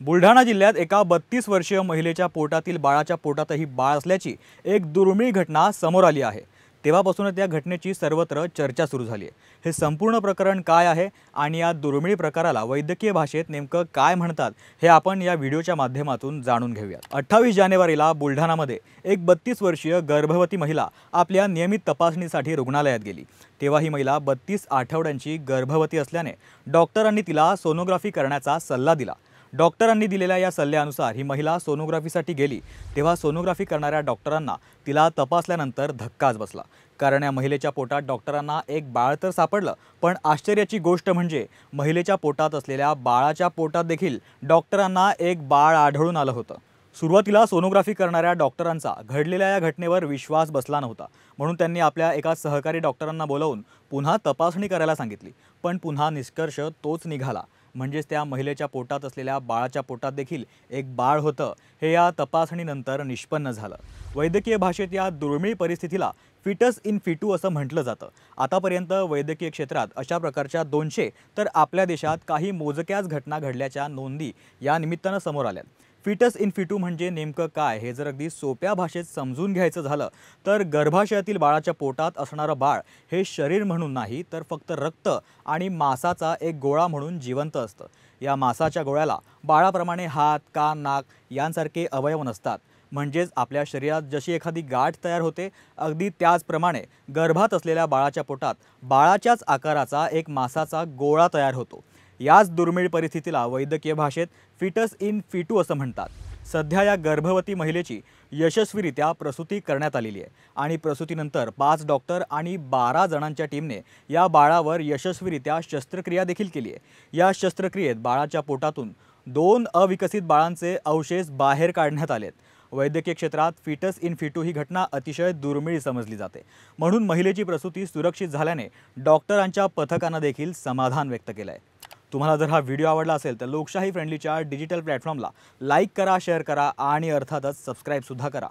बुलढाणा जिल्ह्यात एका 32 वर्षीय महिलेच्या पोटातील बाळाच्या पोटातही बाळ असल्याची एक दुर्मिळ घटना समोर आली आहे। तेव्हापासूनच या घटनेची सर्वत्र चर्चा सुरू झाली आहे। हे संपूर्ण प्रकरण काय आहे आणि या दुर्मिळ प्रकाराला वैद्यकीय भाषेत नेमकं काय म्हणतात हे आपण या व्हिडिओच्या माध्यमातून जाणून घेऊया। 28 जानेवारीला बुलढाणामध्ये एक 32 वर्षीय गर्भवती महिला आपल्या नियमित तपासणीसाठी रुग्णालयात गेली। तेव्हा ही महिला 32 आठवड्यांची गर्भवती असल्याने डॉक्टरांनी तिला सोनोग्राफी करण्याचा सल्ला दिला। डॉक्टरांनी दिलेल्या या सल्ल्यानुसार ही महिला सोनोग्राफीसाठी गेली। तेव्हा सोनोग्राफी करणाऱ्या डॉक्टरांना तिला तपासल्यानंतर धक्काच बसला, कारण या महिलेच्या पोटात डॉक्टरांना एक बाळ तर सापडलं, पण आश्चर्याची गोष्ट म्हणजे महिलेच्या पोटात असलेल्या बाळाच्या पोटात देखील डॉक्टरांना एक बाळ आढळून आलं होतं। सुरुवातीला सोनोग्राफी करणाऱ्या डॉक्टरांचा घडलेल्या या घटनेवर विश्वास बसला नव्हता, म्हणून त्यांनी आपल्या एका सहकारी डॉक्टरांना बोलावून पुन्हा तपासणी करायला सांगितली। पण पुन्हा निष्कर्ष तोच निघाला, म्हणजेच त्या महिलेच्या पोटात असलेल्या बाळाच्या पोटात देखील एक बाळ होतं हे या तपासणीनंतर निष्पन्न झालं। वैद्यकीय भाषेत या दुर्मिळ परिस्थितीला फिटस इन फिटू असं म्हटलं जातं। आतापर्यंत वैद्यकीय क्षेत्रात अशा प्रकारच्या 200 तर आपल्या देशात काही मोजक्याच घटना घडल्याच्या नोंदी या निमित्तानं समोर आल्या। फिटस इन फिटू म्हणजे नेमकं काय हे जर अगदी सोप्या भाषेत समजून घ्यायचं झालं तर गर्भाशयातील बाळाच्या पोटात असणारं बाळ हे शरीर म्हणून नाही तर फक्त रक्त आणि मांसाचा एक गोळा म्हणून जिवंत असतं। या मांसाच्या गोळ्याला बाळाप्रमाणे हात, कान, नाक यांसारखे अवयव नसतात। म्हणजेच आपल्या शरीरात जशी एखादी गाठ तयार होते अगदी त्याचप्रमाणे गर्भात असलेल्या बाळाच्या पोटात बाळाच्याच आकाराचा एक मांसाचा गोळा तयार होतो। याच दुर्मिळ परिस्थितीला वैद्यकीय भाषेत फिटस इन फिटू असं म्हणतात। सध्या या गर्भवती महिलेची यशस्वीरित्या प्रसूती करण्यात आलेली आहे आणि प्रसूतीनंतर 5 डॉक्टर आणि 12 जणांच्या टीमने या बाळावर यशस्वीरित्या शस्त्रक्रिया देखील केली आहे। या शस्त्रक्रियेत बाळाच्या पोटातून 2 अविकसित बाळांचे अवशेष बाहेर काढण्यात आलेत। वैद्यकीय क्षेत्रात फिटस इन फिटू ही घटना अतिशय दुर्मिळ समजली जाते, म्हणून महिलेची प्रसूती सुरक्षित झाल्याने डॉक्टरांच्या पथकाने देखील समाधान व्यक्त केलं आहे। तुम्हाला जर हा व्हिडिओ आवडला असेल तर लोकशाही फ्रेंडलीच्या डिजिटल प्लॅटफॉर्मला लाईक करा, शेअर करा आणि अर्थातच सबस्क्राईब सुद्धा करा।